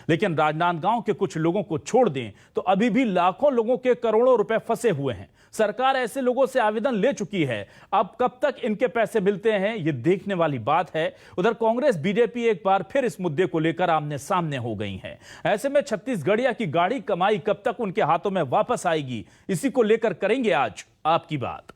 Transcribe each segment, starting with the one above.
लेकिन राजनांदगांव के कुछ लोगों को छोड़ दें तो अभी भी लाखों लोगों के करोड़ों रुपए फंसे हुए हैं। सरकार ऐसे लोगों से आवेदन ले चुकी है, अब कब तक इनके पैसे मिलते हैं ये देखने वाली बात है। उधर कांग्रेस बीजेपी एक बार फिर इस मुद्दे को लेकर आमने सामने हो गई हैं। ऐसे में छत्तीसगढ़िया की गाड़ी कमाई कब तक उनके हाथों में वापस आएगी, इसी को लेकर करेंगे आज आपकी बात।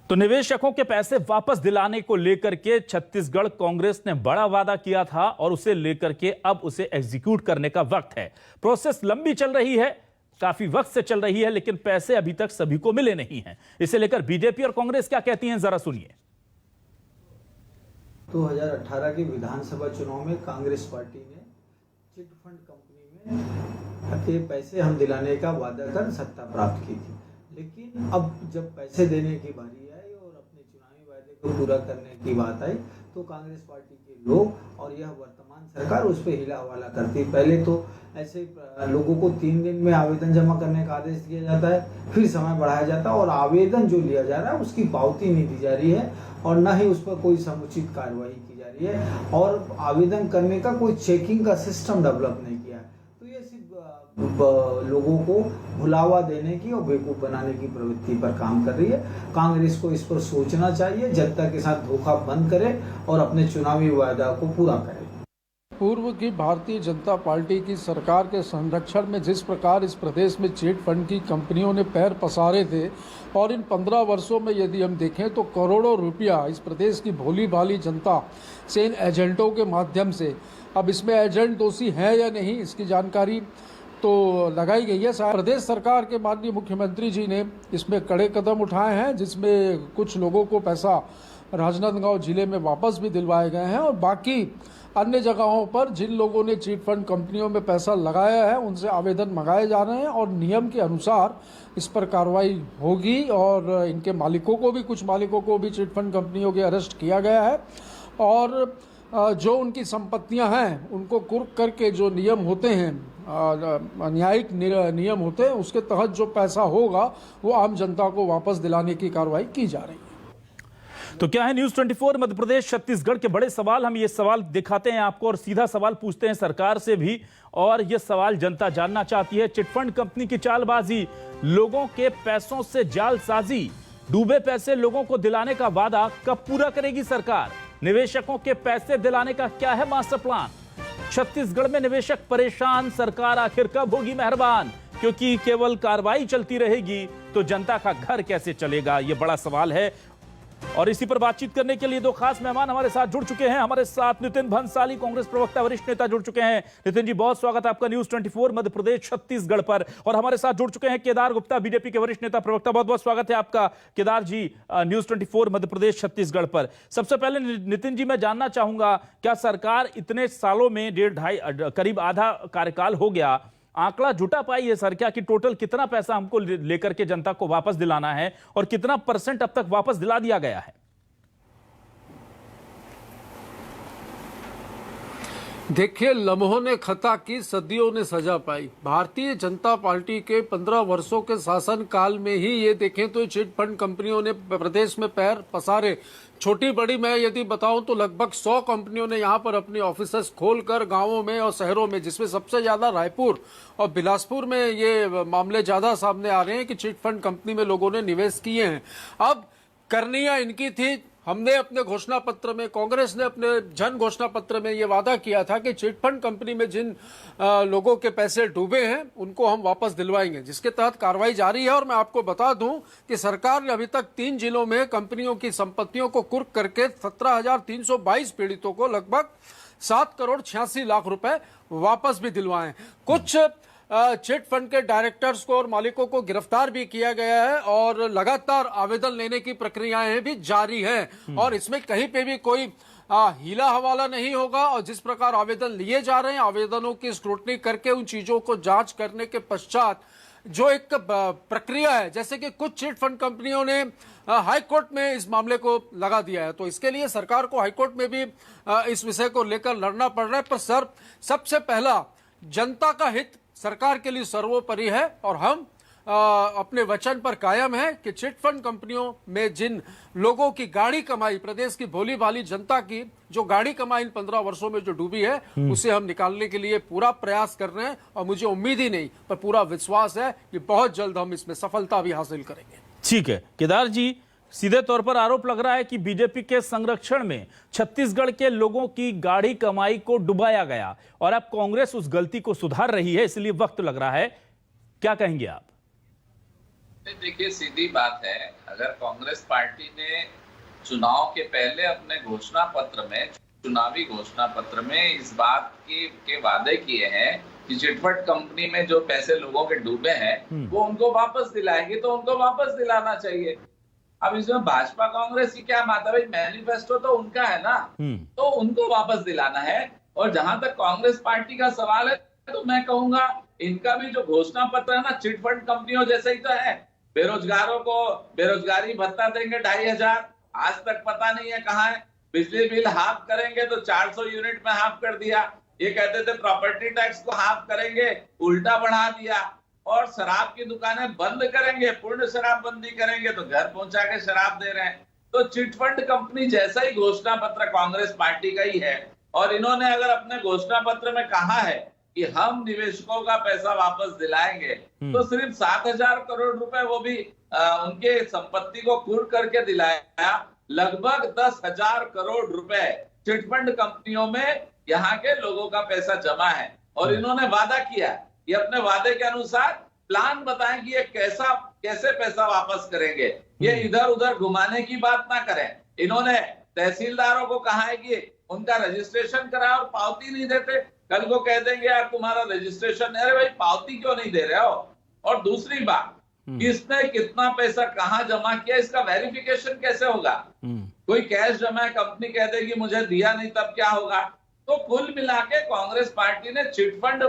तो निवेशकों के पैसे वापस दिलाने को लेकर के छत्तीसगढ़ कांग्रेस ने बड़ा वादा किया था और उसे लेकर के अब उसे एग्जीक्यूट करने का वक्त है। प्रोसेस लंबी चल रही है, काफी वक्त से चल रही है, लेकिन पैसे अभी तक सभी को मिले नहीं हैं। इसे लेकर बीजेपी और कांग्रेस क्या कहती हैं, जरा सुनिए। 2018 के विधानसभा चुनाव में कांग्रेस पार्टी ने चिट फंड कंपनी में के पैसे हम दिलाने का वादा कर सत्ता प्राप्त की थी, लेकिन अब जब पैसे देने की बारी आई और अपने चुनावी वादे को पूरा करने की बात आई तो कांग्रेस पार्टी के लोग और यह वर्तमान सरकार उस पर हिला हवाला करती। पहले तो ऐसे लोगों को 3 दिन में आवेदन जमा करने का आदेश दिया जाता है, फिर समय बढ़ाया जाता है और आवेदन जो लिया जा रहा है उसकी पावती नहीं दी जा रही है और न ही उस पर कोई समुचित कार्रवाई की जा रही है और आवेदन करने का कोई चेकिंग का सिस्टम डेवलप नहीं किया है। तो ये सिर्फ लोगों को भुलावा देने की और बेवकूफ बनाने की प्रवृत्ति पर काम कर रही है। कांग्रेस को इस पर सोचना चाहिए, जनता के साथ धोखा बंद करे और अपने चुनावी वादा को पूरा करे। पूर्व की भारतीय जनता पार्टी की सरकार के संरक्षण में जिस प्रकार इस प्रदेश में चिट फंड की कंपनियों ने पैर पसारे थे और इन 15 वर्षों में यदि हम देखें तो करोड़ों रुपया इस प्रदेश की भोली भाली जनता से इन एजेंटों के माध्यम से, अब इसमें एजेंट दोषी है या नहीं इसकी जानकारी तो लगाई गई है। प्रदेश सरकार के माननीय मुख्यमंत्री जी ने इसमें कड़े कदम उठाए हैं, जिसमें कुछ लोगों को पैसा राजनांदगांव जिले में वापस भी दिलवाए गए हैं और बाकी अन्य जगहों पर जिन लोगों ने चिट फंड कंपनियों में पैसा लगाया है उनसे आवेदन मंगाए जा रहे हैं और नियम के अनुसार इस पर कार्रवाई होगी और इनके मालिकों को भी, कुछ मालिकों को भी चिट फंड कंपनियों के अरेस्ट किया गया है और जो उनकी संपत्तियां हैं उनको कुर्क करके जो नियम होते हैं, न्यायिक नियम होते हैं, उसके तहत जो पैसा होगा वो आम जनता को वापस दिलाने की कार्रवाई की जा रही है। तो क्या है न्यूज़ 24 मध्य प्रदेश छत्तीसगढ़ के बड़े सवाल, हम ये सवाल दिखाते हैं आपको और सीधा सवाल पूछते हैं सरकार से भी, और ये सवाल जनता जानना चाहती है। चिटफंड कंपनी की चालबाजी, लोगों के पैसों से जालसाजी, डूबे पैसे लोगों को दिलाने का वादा कब पूरा करेगी सरकार? निवेशकों के पैसे दिलाने का क्या है मास्टर प्लान? छत्तीसगढ़ में निवेशक परेशान, सरकार आखिर कब होगी मेहरबान? क्योंकि केवल कार्रवाई चलती रहेगी तो जनता का घर कैसे चलेगा, ये बड़ा सवाल है। और इसी पर बातचीत करने के लिए 2 खास मेहमान हमारे साथ जुड़ चुके हैं। हमारे साथ नितिन भंसाली, कांग्रेस प्रवक्ता वरिष्ठ नेता जुड़ चुके हैं। नितिन जी, बहुत स्वागत है आपका न्यूज़ 24 मध्य प्रदेश छत्तीसगढ़ पर। और हमारे साथ जुड़ चुके हैं केदार गुप्ता, बीजेपी के वरिष्ठ नेता प्रवक्ता, बहुत बहुत स्वागत है आपका केदार जी न्यूज़ 24 मध्य प्रदेश छत्तीसगढ़ पर। सबसे पहले नितिन जी, मैं जानना चाहूंगा, क्या सरकार इतने सालों में 1.5 करीब आधा कार्यकाल हो गया, आंकड़ा जुटा पाई है सर क्या कि टोटल कितना पैसा हमको लेकर के जनता को वापस दिलाना है और कितना % अब तक वापस दिला दिया गया है? देखिए, लम्हों ने खता की, सदियों ने सजा पाई। भारतीय जनता पार्टी के 15 वर्षों के शासन काल में ही ये देखें तो चिट फंड कंपनियों ने प्रदेश में पैर पसारे। छोटी बड़ी मैं यदि बताऊं तो लगभग 100 कंपनियों ने यहाँ पर अपने ऑफिसेस खोलकर गांवों में और शहरों में, जिसमें सबसे ज्यादा रायपुर और बिलासपुर में ये मामले ज्यादा सामने आ रहे हैं कि चिट फंड कंपनी में लोगों ने निवेश किए हैं। अब करनिया इनकी थी। हमने अपने घोषणा पत्र में, कांग्रेस ने अपने जन घोषणा पत्र में ये वादा किया था कि चिट फंड कंपनी में जिन लोगों के पैसे डूबे हैं उनको हम वापस दिलवाएंगे, जिसके तहत कार्रवाई जारी है। और मैं आपको बता दूं कि सरकार ने अभी तक 3 जिलों में कंपनियों की संपत्तियों को कुर्क करके 17,322 पीड़ितों को लगभग 7 करोड़ 86 लाख रुपए वापस भी दिलवाए। कुछ चिट फंड के डायरेक्टर्स को और मालिकों को गिरफ्तार भी किया गया है और लगातार आवेदन लेने की प्रक्रियाएं भी जारी है और इसमें कहीं पे भी कोई हीला हवाला नहीं होगा। और जिस प्रकार आवेदन लिए जा रहे हैं, आवेदनों की स्क्रूटनी करके उन चीजों को जांच करने के पश्चात जो एक प्रक्रिया है, जैसे कि कुछ चिट फंड कंपनियों ने हाई कोर्ट में इस मामले को लगा दिया है, तो इसके लिए सरकार को हाई कोर्ट में भी इस विषय को लेकर लड़ना पड़ रहा है। पर सबसे पहला जनता का हित सरकार के लिए सर्वोपरि है और हम अपने वचन पर कायम है कि चिटफंड कंपनियों में जिन लोगों की गाड़ी कमाई, प्रदेश की भोली भाली जनता की जो गाड़ी कमाई इन 15 वर्षों में जो डूबी है, उसे हम निकालने के लिए पूरा प्रयास कर रहे हैं। और मुझे उम्मीद ही नहीं पर पूरा विश्वास है कि बहुत जल्द हम इसमें सफलता भी हासिल करेंगे। ठीक है केदार जी, सीधे तौर पर आरोप लग रहा है कि बीजेपी के संरक्षण में छत्तीसगढ़ के लोगों की गाढ़ी कमाई को डुबाया गया और अब कांग्रेस उस गलती को सुधार रही है, इसलिए वक्त लग रहा है। क्या कहेंगे आप? देखिए, सीधी बात है, अगर कांग्रेस पार्टी ने चुनाव के पहले अपने घोषणा पत्र में, चुनावी घोषणा पत्र में इस बात के वादे किए हैं कि चिटफंड कंपनी में जो पैसे लोगों के डूबे हैं वो उनको वापस दिलाएंगे, तो उनको वापस दिलाना चाहिए। अब इसमें भाजपा कांग्रेस की क्या बात है भाई, मैनिफेस्टो तो उनका है ना, तो उनको वापस दिलाना है। और जहां तक कांग्रेस पार्टी का सवाल है तो मैं कहूंगा इनका भी जो घोषणा पत्र है ना, चिटफंड कंपनियों जैसे ही तो है। बेरोजगारों को बेरोजगारी भत्ता देंगे 2500, आज तक पता नहीं है कहाँ है। बिजली बिल हाफ करेंगे तो 400 यूनिट में हाफ कर दिया। ये कहते थे प्रॉपर्टी टैक्स को हाफ करेंगे, उल्टा बढ़ा दिया। और शराब की दुकानें बंद करेंगे, पूर्ण शराबबंदी करेंगे, तो घर पहुंचा के शराब दे रहे हैं। तो चिटफंड कंपनी जैसा ही घोषणा पत्र कांग्रेस पार्टी का ही है। और इन्होंने अगर अपने घोषणा पत्र में कहा है कि हम निवेशकों का पैसा वापस दिलाएंगे, तो सिर्फ 7,000 करोड़ रुपए वो भी उनके संपत्ति को कुर्क करके दिलाया। लगभग 10,000 करोड़ रुपए चिटफंड कंपनियों में यहाँ के लोगों का पैसा जमा है। और इन्होंने वादा किया, ये अपने वादे के अनुसार प्लान बताएं कि ये कैसे पैसा वापस करेंगे। ये इधर उधर घुमाने की बात ना करें। इन्होंने तहसीलदारों को कहा है कि उनका रजिस्ट्रेशन कराओ और पावती नहीं देते, कल को कह देंगे यार तुम्हारा रजिस्ट्रेशन, अरे भाई पावती क्यों नहीं दे रहे हो। और दूसरी बात, किसने कितना पैसा कहाँ जमा किया इसका वेरिफिकेशन कैसे होगा। कोई कैश जमा है, कंपनी कह देगी मुझे दिया नहीं, तब क्या होगा। तो कुल मिला के कांग्रेस पार्टी ने चिटफंड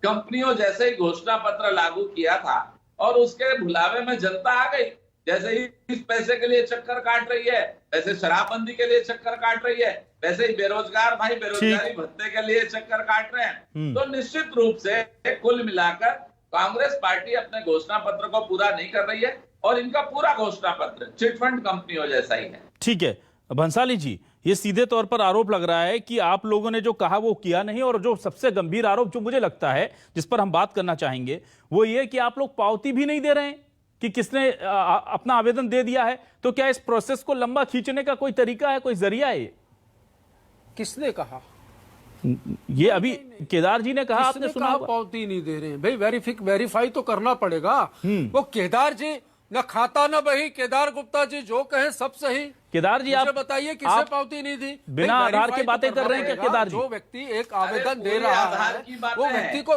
कंपनियों जैसे ही घोषणा पत्र लागू किया था और उसके भुलावे में जनता आ गई। जैसे ही इस पैसे के लिए चक्कर काट रही है, वैसे शराबबंदी के लिए चक्कर काट रही है, वैसे ही बेरोजगार भाई बेरोजगारी भत्ते के लिए चक्कर काट रहे हैं। तो निश्चित रूप से कुल मिलाकर कांग्रेस पार्टी अपने घोषणा पत्र को पूरा नहीं कर रही है और इनका पूरा घोषणा पत्र चिटफंड कंपनियों जैसा ही है। ठीक है भंसाली जी, ये सीधे तौर पर आरोप लग रहा है कि आप लोगों ने जो कहा वो किया नहीं। और जो सबसे गंभीर आरोप जो मुझे लगता है जिस पर हम बात करना चाहेंगे वो ये कि आप लोग पावती भी नहीं दे रहे हैं कि किसने अपना आवेदन दे दिया है। तो क्या इस प्रोसेस को लंबा खींचने का कोई तरीका है, कोई जरिया है? किसने कहा? ये अभी केदार जी ने कहा, आपने सुना कहा पावती नहीं दे रहे हैं। भाई वेरीफाई तो करना पड़ेगा। वो केदार जी न खाता न बही, केदार गुप्ता जी जो कहे सब सही। केदार जी आप बताइए किसे पावती नहीं दी? बिना आधार के बातें कर रहे हैं क्या केदार जी? जो व्यक्ति एक आवेदन दे रहा है वो व्यक्ति को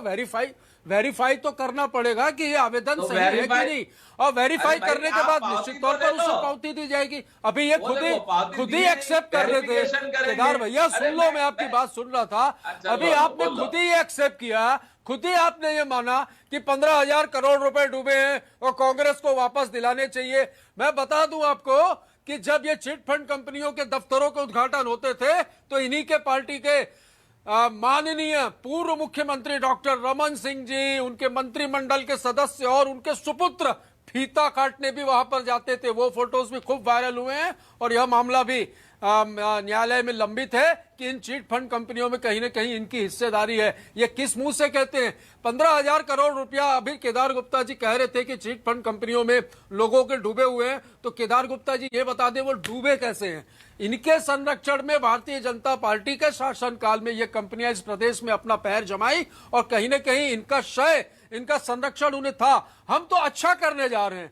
वेरीफाई तो करना पड़ेगा कि ये आवेदन सही है कि नहीं। और वेरीफाई करने के बाद निश्चित तौर पर उसे पावती दी जाएगी। अभी ये खुद ही एक्सेप्ट कर रहे थे केदार भैया, सुन लो, मैं आपकी बात सुन रहा था। अभी आपने खुद ही एक्सेप्ट किया, खुद ही आपने ये माना कि 15,000 करोड़ रुपए डूबे हैं और कांग्रेस को वापस दिलाने चाहिए। मैं बता दूं आपको कि जब ये चिटफंड कंपनियों के दफ्तरों के उद्घाटन होते थे तो इन्हीं के पार्टी के माननीय पूर्व मुख्यमंत्री डॉक्टर रमन सिंह जी, उनके मंत्रिमंडल के सदस्य और उनके सुपुत्र फीता काटने भी वहां पर जाते थे। वो फोटोज भी खूब वायरल हुए हैं और यह मामला भी न्यायालय में लंबित है कि इन चिट फंड कंपनियों में कहीं न कहीं इनकी हिस्सेदारी है। ये किस मुंह से कहते हैं? 15,000 करोड़ रुपया अभी केदार गुप्ता जी कह रहे थे कि चिट फंड कंपनियों में लोगों के डूबे हुए हैं। तो केदार गुप्ता जी ये बता दें वो डूबे कैसे हैं? इनके संरक्षण में भारतीय जनता पार्टी के शासनकाल में ये कंपनियां इस प्रदेश में अपना पैर जमाई और कहीं न कहीं इनका संरक्षण उन्हें था। हम तो अच्छा करने जा रहे हैं,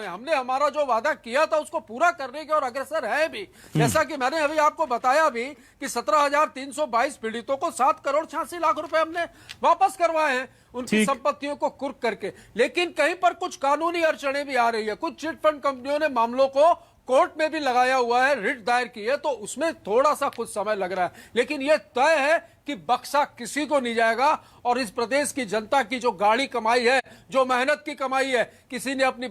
हमने हमारा जो वादा किया था उसको पूरा करने के और अग्रसर है भी। जैसा कि मैंने अभी आपको बताया भी कि 17,322 पीड़ितों को 7 करोड़ 86 लाख रुपए हमने वापस करवाए हैं उनकी संपत्तियों को कुर्क करके। लेकिन कहीं पर कुछ कानूनी अड़चने भी आ रही है। कुछ चिट फंड कंपनियों ने मामलों को कोर्ट में भी लगाया हुआ है, रिट दायर की है, तो उसमें थोड़ा सा कुछ समय लग रहा है, लेकिन यह तय है कि बख्शा किसी को नहीं जाएगा। और इस प्रदेश की जनता की जो गाड़ी कमाई है, जो मेहनत की कमाई है, किसी ने अपनी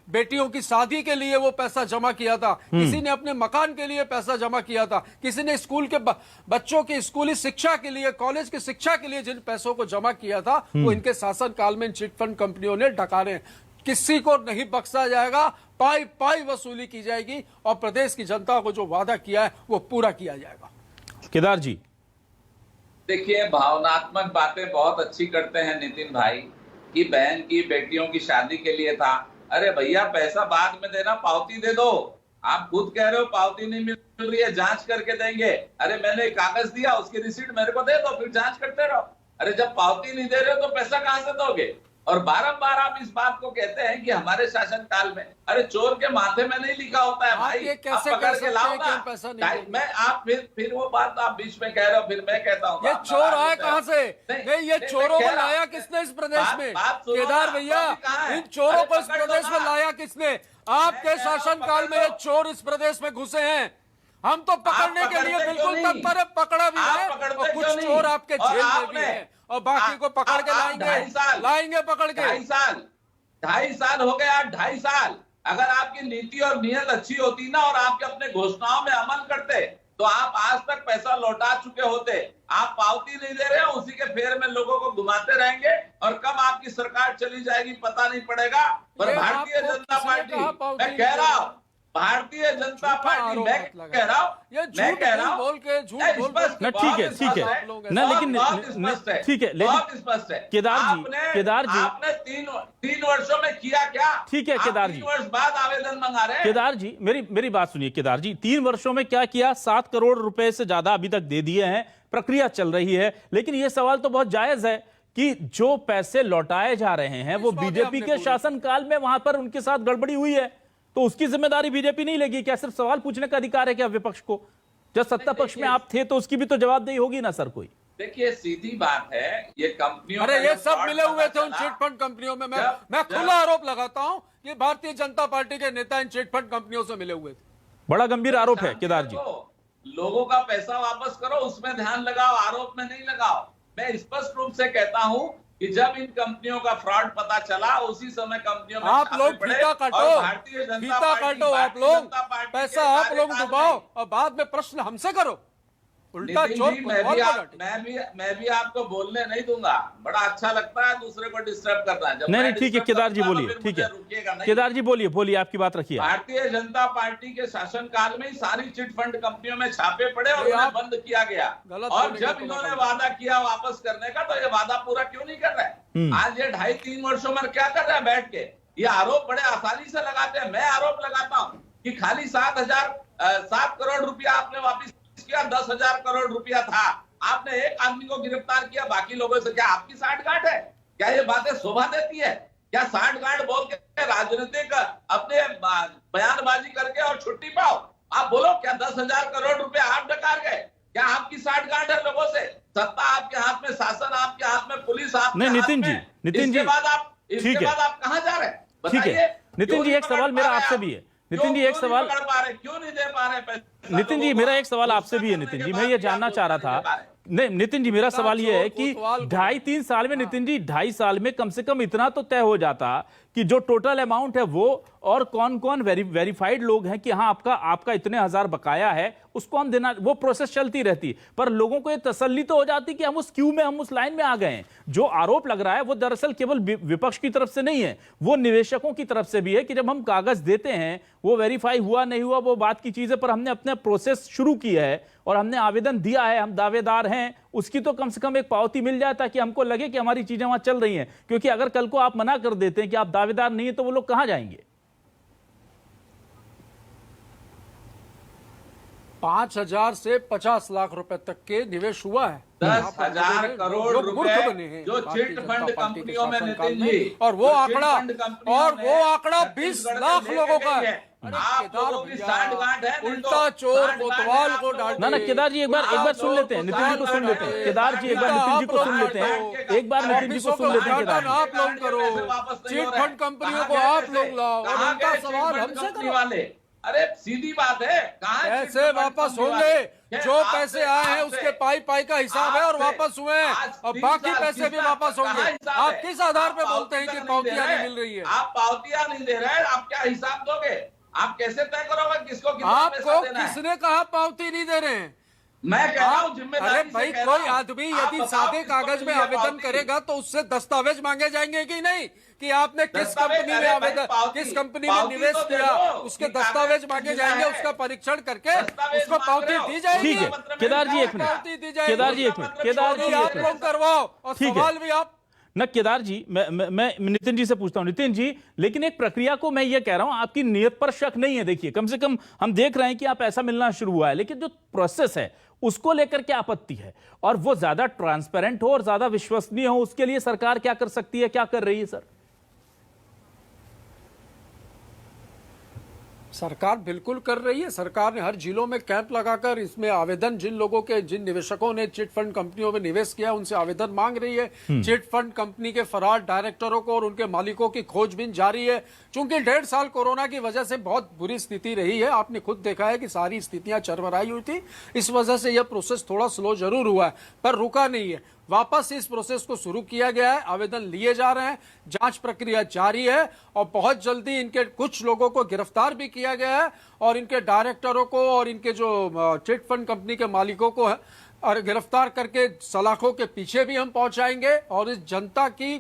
बेटियों की शादी के लिए वो पैसा जमा किया था, किसी ने अपने मकान के लिए पैसा जमा किया था, किसी ने स्कूल के बच्चों की स्कूली शिक्षा के लिए, कॉलेज की शिक्षा के लिए जिन पैसों को जमा किया था, वो इनके शासन काल में चिट फंड कंपनियों ने डकाने। किसी को नहीं बख्शा जाएगा, पाई पाई वसूली की जाएगी और प्रदेश की जनता को जो वादा किया है वो पूरा किया जाएगा। केदार जी, देखिए, भावनात्मक बातें बहुत अच्छी करते हैं नितिन भाई कि बहन की बेटियों की शादी के लिए था। अरे भैया, पैसा बाद में देना, पावती दे दो। आप खुद कह रहे हो पावती नहीं मिल रही है, जांच करके देंगे। अरे मैंने एक कागज दिया, उसकी रिसीट मेरे को दे दो, फिर जांच करते रहो। अरे जब पावती नहीं दे रहे हो तो पैसा कहां से दोगे? और बारंबार आप इस बात को कहते हैं कि हमारे शासन काल में, अरे चोर के माथे में नहीं लिखा होता है भाई, ये कैसे आप पकड़ के लाओ कि हम पैसा नहीं देंगे? मैं आप फिर वो बात आप बीच में कह रहे हो, फिर मैं कहता हूँ ये चोर आए कहां से? नहीं, ये चोरों को लाया किसने इस प्रदेश में? केदार भैया, इन चोरों को इस प्रदेश में लाया किसने? आपके शासन काल में ये चोर इस प्रदेश में घुसे हैं। हम तो पकड़ने के लिए बिल्कुल तत्पर है, पकड़ा भी है, और कुछ चोर आपके जेल में भी है, और बाकी को पकड़ के लाएंगे पकड़ के। 2.5 साल हो गए, 2.5 साल। अगर आपकी नीति और नीयत अच्छी होती ना, और आपके अपने घोषणाओं में अमल करते, तो आप आज तक पैसा लौटा चुके होते। आप पावती नहीं दे रहे हो, उसी के फेर में लोगों को घुमाते रहेंगे, और कब आपकी सरकार चली जाएगी पता नहीं पड़ेगा। पर भारतीय जनता पार्टी, मैं कह रहा हूं, भारतीय जनता पार्टी, मैं कह रहा हूं, बोल के झूठ बोल ना, ठीक है ना, लेकिन ठीक है, बहुत स्पष्ट है। केदार जी आपने तीन वर्षों में किया क्या? ठीक है केदार जी, 3 वर्ष बाद आवेदन मंगा रहे हैं। केदार जी, मेरी बात सुनिए केदार जी, 3 वर्षों में क्या किया? 7 करोड़ रुपए से ज्यादा अभी तक दे दिए हैं, प्रक्रिया चल रही है। लेकिन यह सवाल तो बहुत जायज है कि जो पैसे लौटाए जा रहे हैं वो बीजेपी के शासनकाल में वहां पर उनके साथ गड़बड़ी हुई है, तो उसकी जिम्मेदारी बीजेपी नहीं लेगी क्या? सिर्फ सवाल पूछने का अधिकार है क्या विपक्ष को? जब सत्ता पक्ष में आप थे तो उसकी भी तो जवाबदेही होगी ना सर कोई। देखिए, सीधी बात है, ये कंपनियों, अरे ये सब मिले हुए थे उन चिट फंड कंपनियों में। मैं खुला आरोप लगाता हूं कि भारतीय जनता पार्टी के नेता इन चिट फंड कंपनियों से मिले हुए थे। बड़ा गंभीर आरोप है केदार जी। लोगों का पैसा वापस करो, उसमें ध्यान लगाओ, आरोप में नहीं लगाओ। मैं स्पष्ट रूप से कहता हूं कि जब इन कंपनियों का फ्रॉड पता चला, उसी समय कंपनियों में आप लोग फीता काटो, भारतीय जनता फीता काटो, आप लोग पैसा आप लोग डुबाओ और बाद में प्रश्न हमसे करो। उल्टा चोर मैं भी आपको बोलने नहीं दूंगा। बड़ा अच्छा लगता है दूसरे को डिस्टर्ब करना है। नहीं, ठीक है केदार जी बोलिए, ठीक है केदार जी बोलिए, आपकी बात रखिए। भारतीय जनता पार्टी के शासन काल में ही सारी चिट फंड कंपनियों में छापे पड़े और उन्हें बंद किया गया। और जब इन्होंने वादा किया वापस करने का, तो ये वादा पूरा क्यों नहीं कर रहे? आज ये 2.5-3 वर्षों में क्या कर रहे हैं बैठ के? ये आरोप बड़े आसानी से लगाते हैं। मैं आरोप लगाता हूँ कि खाली 7 करोड़ रुपया आपने वापिस किया, 10,000 करोड़ रुपया था। आपने एक आदमी को गिरफ्तार किया, बाकी लोगों से क्या आपकी साठगांठ है? क्या ये बातें शोभा देती है? क्या साठगांठ बोल के राजनीतिक अपने बयानबाजी करके और छुट्टी पाओ? आप बोलो, क्या 10,000 करोड़ रुपया आप डकार गए? क्या आपकी साठगांठ है लोगों से? सत्ता आपके हाथ में, शासन आपके हाथ में, पुलिस आपके हाथ में। नितिन जी, इसके बाद आप कहां जा रहे हैं? ठीक है नितिन जी, एक सवाल मेरा आपसे भी है। नितिन जी, एक सवाल, क्यों नहीं दे पा रहे? नितिन जी, मेरा एक सवाल आपसे भी है। नितिन जी, मैं ये जानना चाह रहा था, नहीं नितिन जी, मेरा सवाल ये है कि 2.5-3 साल में, नितिन जी 2.5 साल में कम से कम इतना तो तय हो जाता कि जो टोटल अमाउंट है वो, और कौन कौन वेरीफाइड लोग हैं कि हाँ आपका इतने हजार बकाया है, उसको हम देना, वो प्रोसेस चलती रहती। पर लोगों को ये तसल्ली तो हो जाती कि हम उस क्यू में, हम उस लाइन में आ गए हैं। जो आरोप लग रहा है वो दरअसल केवल विपक्ष की तरफ से नहीं है, वो निवेशकों की तरफ से भी है कि जब हम कागज देते हैं, वो वेरीफाई हुआ नहीं हुआ वो बात की चीज है, पर हमने अपना प्रोसेस शुरू किया है और हमने आवेदन दिया है, हम दावेदार हैं, उसकी तो कम से कम एक पावती मिल जाए ताकि हमको लगे कि हमारी चीजें वहां चल रही हैं। क्योंकि अगर कल को आप मना कर देते हैं कि आप दावेदार नहीं है, तो वो लोग कहां जाएंगे? 5,000 से 50 लाख रुपए तक के निवेश हुआ है। 10,000 करोड़ रुपए जो चिट फंड कंपनियों में, नितिन जी, और वो आंकड़ा 20 लाख लोगों का है। आप लोगों की साठगांठ है। उल्टा चोर कोतवाल को डांटे। ना केदार जी एक बार सुन लेते हैं, नितिन जी को सुन लेते हैं। केदार जी एक बार नितिन जी को सुन लेते हैं, एक बार नितिन जी को सुन लेते हैं। केदार आप लोग करो, चिट फंड कंपनियों को आप लोग लाओ, और उनका सवाल हमसे करो। अरे सीधी बात है, कहाँ है पैसे चिट फंड वापस कंपनी होंगे, वाले? जो पैसे आए हैं उसके पाई का हिसाब है और वापस हुए हैं, और बाकी पैसे भी वापस होंगे। आप किस आधार पे बोलते हैं कि पावतियां नहीं मिल रही है? आप पावतियां नहीं दे रहे हैं, आप क्या हिसाब दोगे? आप कैसे तय करोगे किसको कितना पैसा आपको देना है? किसने कहा पावती नहीं दे रहे हैं? मैं कह रहा हूं जिम्मेदारी अरे से भाई, कह रहा कोई हूं। आदमी आप यदि बताओ सादे किसको कागज में मिली है आवेदन पावती? करेगा तो उससे दस्तावेज मांगे जाएंगे कि नहीं, कि आपने किस दस्तावेज, कंपनी में अरे भाई, आवेदन, पावती- किस कंपनी में पावती निवेश तो दे किया, दो, उसके कि दस्तावेज कागज मांगे मिला जाएंगे, है। उसका परीक्षण करके दस्तावेज उसको मांग रहे पावती हो। दी जाएगी। ठीक है पत्र में केदार जी, एक लिखा है। मिनट, पावती दी जाएगी। केदार जी एक मिनट, केदार जी आप एक मिनट। लोग करवाओ और ठीक है। सवाल भी आप न केदार जी, मैं नितिन जी से पूछता हूं। नितिन जी, लेकिन एक प्रक्रिया को मैं ये कह रहा हूं, आपकी नीयत पर शक नहीं है। देखिए, कम से कम हम देख रहे हैं कि आप ऐसा मिलना शुरू हुआ है, लेकिन जो प्रोसेस है उसको लेकर क्या आपत्ति है, और वो ज्यादा ट्रांसपेरेंट हो और ज्यादा विश्वसनीय हो, उसके लिए सरकार क्या कर सकती है, क्या कर रही है सर? सरकार बिल्कुल कर रही है। सरकार ने हर जिलों में कैंप लगाकर इसमें आवेदन, जिन लोगों के, जिन निवेशकों ने चिट फंड कंपनियों में निवेश किया, उनसे आवेदन मांग रही है। चिट फंड कंपनी के फरार डायरेक्टरों को और उनके मालिकों की खोजबीन जारी है। चूंकि 1.5 साल कोरोना की वजह से बहुत बुरी स्थिति रही है, आपने खुद देखा है कि सारी स्थितियां चरमराई हुई थी, इस वजह से यह प्रोसेस थोड़ा स्लो जरूर हुआ है, पर रुका नहीं है। वापस इस प्रोसेस को शुरू किया गया है, आवेदन लिए जा रहे हैं, जांच प्रक्रिया जारी है, और बहुत जल्दी इनके कुछ लोगों को गिरफ्तार भी किया गया है, और इनके डायरेक्टरों को और इनके जो चिट फंड कंपनी के मालिकों को है और गिरफ्तार करके सलाखों के पीछे भी हम पहुंचाएंगे। और इस जनता की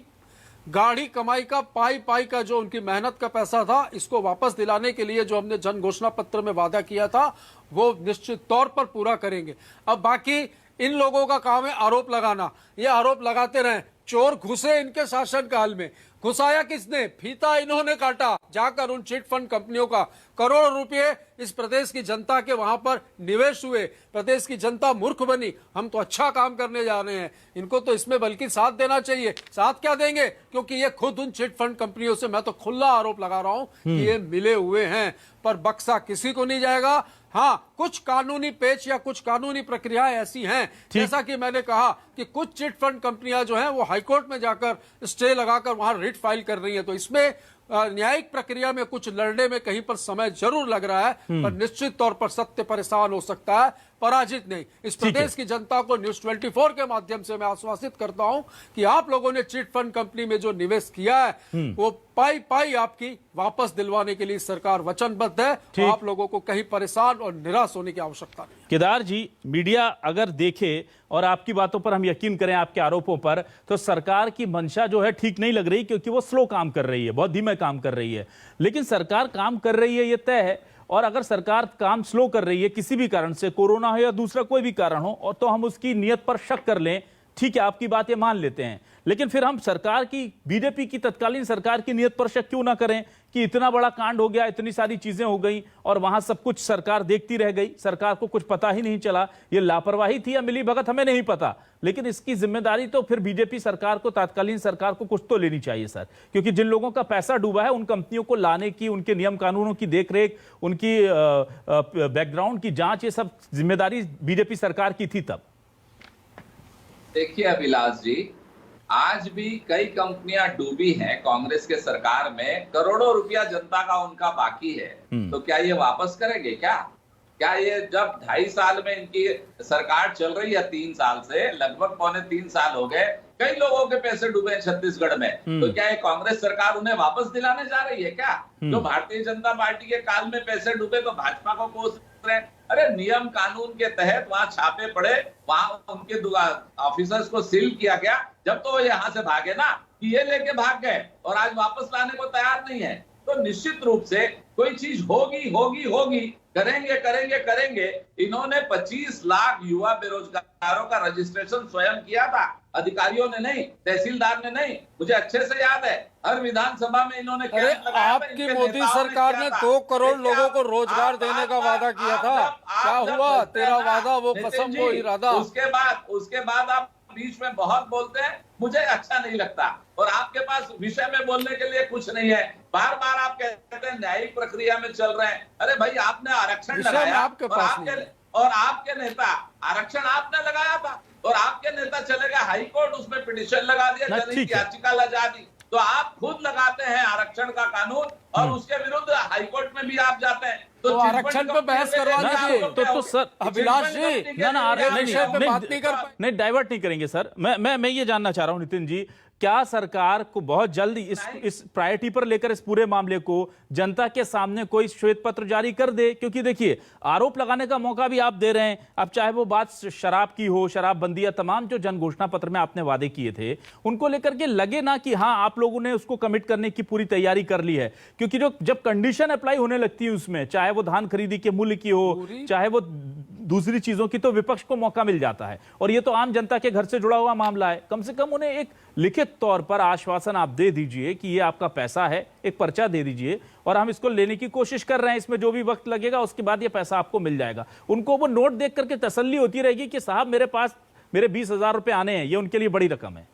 गाढ़ी कमाई का, पाई का जो उनकी मेहनत का पैसा था, इसको वापस दिलाने के लिए जो हमने जन घोषणा पत्र में वादा किया था, वो निश्चित तौर पर पूरा करेंगे। अब बाकी इन लोगों का काम है आरोप लगाना, ये आरोप लगाते रहें। चोर घुसे इनके शासनकाल में, घुसाया किसने? फीता इन्होंने काटा, जाकर उन चिट फंड कंपनियों का करोड़ों रुपए इस प्रदेश की जनता के वहां पर निवेश हुए, प्रदेश की जनता मूर्ख बनी। हम तो अच्छा काम करने जा रहे हैं, इनको तो इसमें बल्कि साथ देना चाहिए। साथ क्या देंगे, क्योंकि ये खुद उन चिट फंड कंपनियों से, मैं तो खुला आरोप लगा रहा हूं कि ये मिले हुए हैं, पर बक्सा किसी को नहीं जाएगा। हाँ, कुछ कानूनी पेच या कुछ कानूनी प्रक्रियाएं ऐसी हैं, जैसा कि मैंने कहा कि कुछ चिट फंड कंपनियां जो हैं वो हाईकोर्ट में जाकर स्टे लगाकर वहां रिट फाइल कर रही हैं, तो इसमें न्यायिक प्रक्रिया में कुछ लड़ने में कहीं पर समय जरूर लग रहा है, पर निश्चित तौर पर सत्य परेशान हो सकता है, पराजित नहीं। इस प्रदेश की जनता को न्यूज 24 के माध्यम से मैं आश्वासित करता हूं कि आप लोगों ने चिट फंड कंपनी में जो निवेश किया है वो पाई आपकी वापस दिलवाने के लिए सरकार वचनबद्ध है। तो आप लोगों को कहीं परेशान और निराश होने की आवश्यकता नहीं। केदार जी, मीडिया अगर देखे और आपकी बातों पर हम यकीन करें, आपके आरोपों पर, तो सरकार की मंशा जो है ठीक नहीं लग रही, क्योंकि वो स्लो काम कर रही है, बहुत धीमे काम कर रही है। लेकिन सरकार काम कर रही है, ये तय है। और अगर सरकार काम स्लो कर रही है किसी भी कारण से, कोरोना हो या दूसरा कोई भी कारण हो, और तो हम उसकी नीयत पर शक कर लें, ठीक है, आपकी बात ये मान लेते हैं। लेकिन फिर हम सरकार की, बीजेपी की तत्कालीन सरकार की नीयत पर शक क्यों ना करें कि इतना बड़ा कांड हो गया, इतनी सारी चीजें हो गई और वहां सब कुछ सरकार देखती रह गई, सरकार को कुछ पता ही नहीं चला। ये लापरवाही थी या मिली भगत, हमें नहीं पता, लेकिन इसकी जिम्मेदारी तो फिर बीजेपी सरकार को, तत्कालीन सरकार को कुछ तो लेनी चाहिए सर, क्योंकि जिन लोगों का पैसा डूबा है उन कंपनियों को लाने की, उनके नियम कानूनों की देखरेख, उनकी बैकग्राउंड की जांच, ये सब जिम्मेदारी बीजेपी सरकार की थी तब। देखिए अभिलाष जी, आज भी कई कंपनियां डूबी हैं कांग्रेस के सरकार में, करोड़ों रुपया जनता का उनका बाकी है, तो क्या ये वापस करेंगे? क्या ये जब 2.5 साल में इनकी सरकार चल रही है, 3 साल से लगभग 2.25 साल हो गए, कई लोगों के पैसे डूबे हैं छत्तीसगढ़ में, तो क्या ये कांग्रेस सरकार उन्हें वापस दिलाने जा रही है क्या? जो भारतीय जनता पार्टी के काल में पैसे डूबे तो भाजपा को कोस रहे हैं। अरे नियम कानून के तहत वहां छापे पड़े, वहां उनके ऑफिसर्स को सील किया गया, जब तो वो यहाँ से भागे ना, कि ये लेके भाग गए और आज वापस लाने को तैयार नहीं है। तो निश्चित रूप से कोई चीज होगी, करेंगे। इन्होंने 25 लाख युवा बेरोजगारों का रजिस्ट्रेशन स्वयं किया था, अधिकारियों ने नहीं, तहसीलदार ने नहीं, मुझे अच्छे से याद है। हर विधानसभा में इन्होंने कैंप लगाया था, आपकी इनके मोदी नेताओं ने सरकार किया ने था। 2 करोड़ देखिए, लोगों को रोजगार देने का वादा किया था, क्या हुआ? तेरा वादा वो कसम वो इरादा। उसके बाद आप बीच में बहुत बोलते हैं, मुझे अच्छा नहीं लगता, और आपके पास विषय में बोलने के लिए कुछ नहीं है। बार बार आप कहते हैं न्यायिक प्रक्रिया में चल रहे हैं। अरे भाई, आपने आरक्षण लगाया और आपके नेता, आरक्षण आपने लगाया था और आपके नेता चले गए हाईकोर्ट, उसमें पिटीशन लगा दिया, जनहित याचिका लगा दी। तो आप खुद लगाते हैं आरक्षण का कानून और उसके विरुद्ध हाईकोर्ट में भी आप जाते हैं। तो आरक्षण पे बहस करवा दीजिए। तो सर अभिलाष जी, नहीं डाइवर्ट नहीं करेंगे सर। मैं ये जानना चाह रहा हूं नितिन जी, क्या सरकार को बहुत जल्द इस प्रायोरिटी पर लेकर इस पूरे मामले को जनता के सामने कोई श्वेत पत्र जारी कर दे? क्योंकि देखिए, आरोप लगाने का मौका भी आप दे रहे हैं। अब चाहे वो बात शराब की हो, शराबबंदी या तमाम जो जन घोषणा पत्र में आपने वादे किए थे, उनको लेकर के लगे ना कि हाँ आप लोगों ने उसको कमिट करने की पूरी तैयारी कर ली है। क्योंकि जब कंडीशन अप्लाई होने लगती है उसमें, चाहे वो धान खरीदी के मूल्य की हो, चाहे वो दूसरी चीजों की, तो विपक्ष को मौका मिल जाता है। और ये तो आम जनता के घर से जुड़ा हुआ मामला है। कम से कम उन्हें एक लिखित तौर पर आश्वासन आप दे दीजिए कि ये आपका पैसा है, एक पर्चा दे दीजिए और हम इसको लेने की कोशिश कर रहे हैं, इसमें जो भी वक्त लगेगा उसके बाद ये पैसा आपको मिल जाएगा। उनको वो नोट देख करके तसल्ली होती रहेगी कि साहब मेरे पास मेरे 20,000 रुपए आने हैं, ये उनके लिए बड़ी रकम है।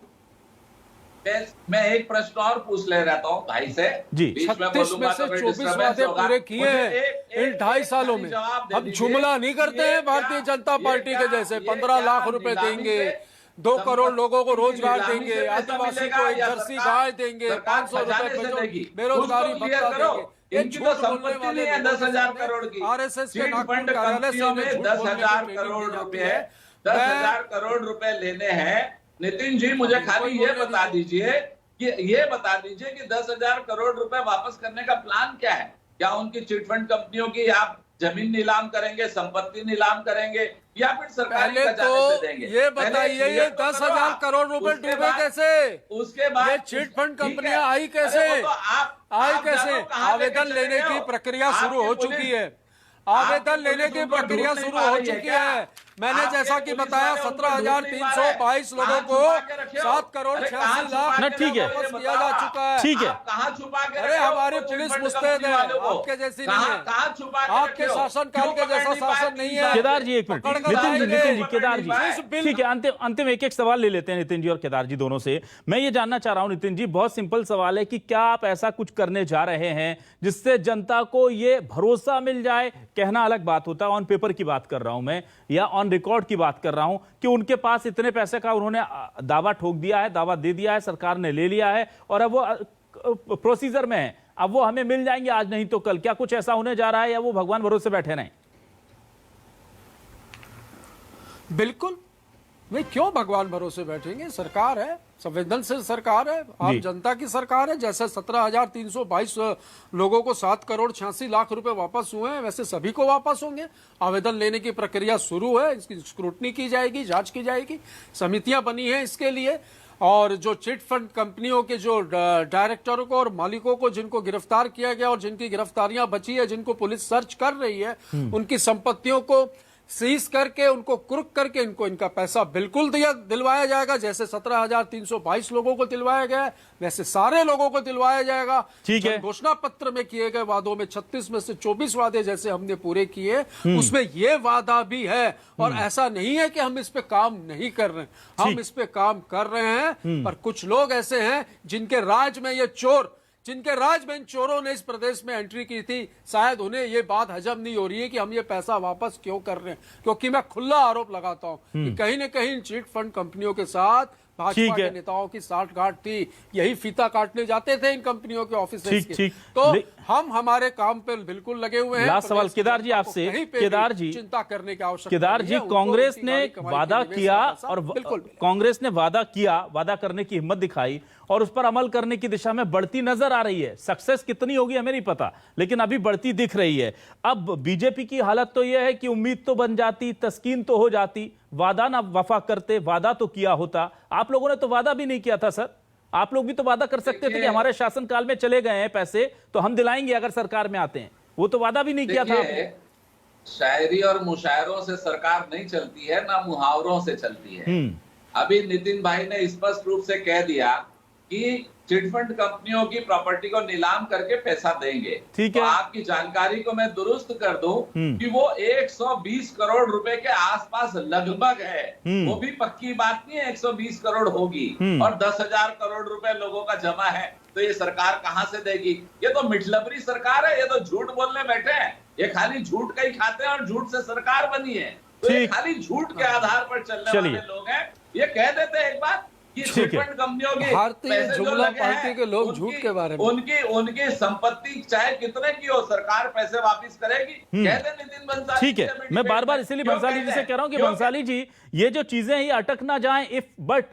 मैं एक प्रश्न और पूछ ले रहता हूँ भाई से जी। 36 में से 24 वादे पूरे किए हैं इन 2.5 सालों में। हम जुमला नहीं करते हैं भारतीय जनता पार्टी के जैसे 15 लाख रुपए देंगे, 2 करोड़ लोगों को रोजगार देंगे, आदिवासी को एक जर्सी गाय देंगे, 500 रुपए बेरोजगारी भत्ता देंगे। इनकी तो संपत्ति नहीं है 10,000 करोड़ की। आरएसएस के फंड कंपनियों में 10,000 करोड़ रुपए 10,000 करोड़ रुपए लेने हैं। नितिन जी, मुझे खाली ये बता दीजिए कि 10,000 करोड़ रुपए वापस करने का प्लान क्या है? क्या उनकी चिटफंड कंपनियों की आप जमीन नीलाम करेंगे, संपत्ति नीलाम करेंगे या फिर सरकारी खजाने से देंगे? ये बताइए, ये 10,000 करोड़ रुपए डूबे कैसे? उसके बाद ये चिटफंड कंपनियां आई कैसे? आई कैसे? आवेदन लेने की प्रक्रिया शुरू हो चुकी है। आवेदन लेने की प्रक्रिया शुरू हो चुकी है। मैंने जैसा कि बताया 17,322 लोगों को 7 करोड़ 86 लाख ठीक है, दिया जा चुका है। ठीक है, कहाँ छुपा के? अरे हमारी पुलिस मुस्तैद है, आपके जैसी नहीं है। कहाँ छुपा के? आपके शासन काल के जैसा शासन नहीं है। केदार जी एक मिनट, नितिन जी केदार जी, ठीक है, अंतिम एक सवाल ले लेते हैं नितिन जी और केदार जी दोनों से। मैं ये जानना चाह रहा हूं नितिन जी, बहुत सिंपल सवाल है कि क्या आप ऐसा कुछ करने जा रहे हैं जिससे जनता को ये भरोसा मिल जाए? कहना अलग बात होता है, ऑन पेपर की बात कर रहा हूं मैं या ऑन रिकॉर्ड की बात कर रहा हूं कि उनके पास इतने पैसे का उन्होंने दावा ठोक दिया है, दावा दे दिया है, सरकार ने ले लिया है और अब वो प्रोसीजर में है, अब वो हमें मिल जाएंगे आज नहीं तो कल। क्या कुछ ऐसा होने जा रहा है या वो भगवान भरोसे बैठे रहें? बिल्कुल नहीं, क्यों भगवान भरोसे बैठेंगे? सरकार है, संवेदनशील सरकार है, आप जनता की सरकार है। जैसे 17,322 लोगों को 7 करोड़ 86 लाख रुपए वापस हुए हैं, वैसे सभी को वापस होंगे। आवेदन लेने की प्रक्रिया शुरू है, इसकी स्क्रूटनी की जाएगी, जांच की जाएगी, समितियां बनी हैं इसके लिए। और जो चिट फंड कंपनियों के जो डायरेक्टरों को और मालिकों को जिनको गिरफ्तार किया गया और जिनकी गिरफ्तारियां बची है, जिनको पुलिस सर्च कर रही है, उनकी संपत्तियों को सीज करके, उनको कुर्क करके इनका पैसा बिल्कुल दिलवाया जाएगा। जैसे 17,322 लोगों को दिलवाया गया है, वैसे सारे लोगों को दिलवाया जाएगा। ठीक है। घोषणा पत्र में किए गए वादों में 36 में से 24 वादे जैसे हमने पूरे किए, उसमें ये वादा भी है। और ऐसा नहीं है कि हम इस पे काम नहीं कर रहे हैं, हम इस पे काम कर रहे हैं। पर कुछ लोग ऐसे हैं जिनके राज में ये चोर, जिनके राज में इन चोरों ने इस प्रदेश में एंट्री की थी, शायद उन्हें ये बात हजम नहीं हो रही है कि हम ये पैसा वापस क्यों कर रहे हैं। क्योंकि मैं खुला आरोप लगाता हूं कि कहीं न कहीं चिट फंड कंपनियों के साथ भाजपा के नेताओं की साठगांठ थी। यही फीता काटने जाते थे इन कंपनियों के ऑफिसर्स के। तो हम हमारे काम पे बिल्कुल लगे हुए हैं। लास्ट सवाल केदार जी आपसे, केदार जी चिंता करने की आवश्यकता केदार जी, कांग्रेस ने वादा किया और कांग्रेस ने वादा करने की हिम्मत दिखाई और उस पर अमल करने की दिशा में बढ़ती नजर आ रही है। सक्सेस कितनी होगी हमें नहीं पता, लेकिन अभी बढ़ती दिख रही है। अब बीजेपी की हालत तो यह है कि उम्मीद तो बन जाती, तस्कीन तो हो जाती, वादा ना वफा करते, वादा तो किया होता। आप लोगों ने तो वादा भी नहीं किया था सर। आप लोग भी तो वादा कर सकते थे कि हमारे शासनकाल में चले गए हैं पैसे तो हम दिलाएंगे अगर सरकार में आते हैं। वो तो वादा भी नहीं किया था आपने। शायरी और मुशायरों से सरकार नहीं चलती है, ना मुहावरों से चलती है। अभी नितिन भाई ने स्पष्ट रूप से कह दिया कि चिटफंड कंपनियों की प्रॉपर्टी को नीलाम करके पैसा देंगे। ठीक है। तो आपकी जानकारी को मैं दुरुस्त कर दूं कि वो 120 करोड़ रुपए के आसपास लगभग है। वो भी पक्की बात नहीं है 120 करोड़ होगी। और 10,000 करोड़ रुपए लोगों का जमा है, तो ये सरकार कहां से देगी? ये तो मिठलबरी सरकार है, ये तो झूठ बोलने बैठे हैं। ये खाली झूठ का ही खाते हैं और झूठ से सरकार बनी है। तो ये खाली झूठ के आधार पर चलने वाले लोग हैं। ये कह देते एक बार कि ठीक है। चिटफंड कंपनियों के भारतीय पैसे जो जुमला लगे पार्टी हैं, के लोग उनकी- झूठ के बारे में। उनकी संपत्ति चाहे कितने की हो, सरकार पैसे वापस करेगी। कह दे नितिन बंसाली ठीक है, जी, मैं बार बार इसीलिए क्यों बंसाली जी कहते से हैं? कह रहा हूं कि क्यों बंसाली जी ये जो चीजें ही अटक ना जाएं, इफ बट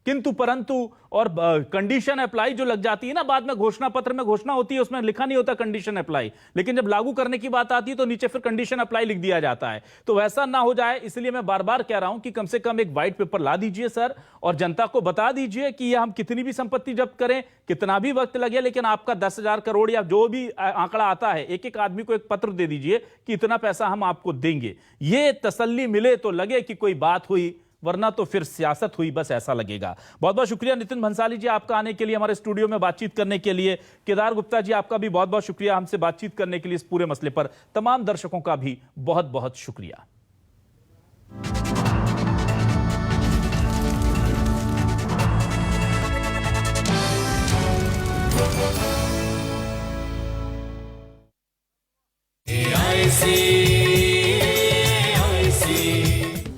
किंतु परंतु और कंडीशन अप्लाई जो लग जाती है ना, बाद में घोषणा पत्र में घोषणा होती है, उसमें लिखा नहीं होता कंडीशन अप्लाई, लेकिन जब लागू करने की बात आती है तो नीचे फिर कंडीशन अप्लाई लिख दिया जाता है। तो वैसा ना हो जाए, इसलिए मैं बार बार कह रहा हूं कि कम से कम एक व्हाइट पेपर ला दीजिए सर, और जनता को बता दीजिए कि ये हम कितनी भी संपत्ति जब्त करें, कितना भी वक्त लगे, लेकिन आपका 10,000 करोड़ या जो भी आंकड़ा आता है, एक एक आदमी को एक पत्र दे दीजिए कि इतना पैसा हम आपको देंगे। ये तसल्ली मिले तो लगे कि कोई बात हुई, वरना तो फिर सियासत हुई, बस ऐसा लगेगा। बहुत बहुत शुक्रिया नितिन भंसाली जी आपका आने के लिए, हमारे स्टूडियो में बातचीत करने के लिए। केदार गुप्ता जी आपका भी बहुत बहुत शुक्रिया हमसे बातचीत करने के लिए इस पूरे मसले पर। तमाम दर्शकों का भी बहुत बहुत शुक्रिया।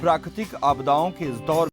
प्राकृतिक आपदाओं के इस दौर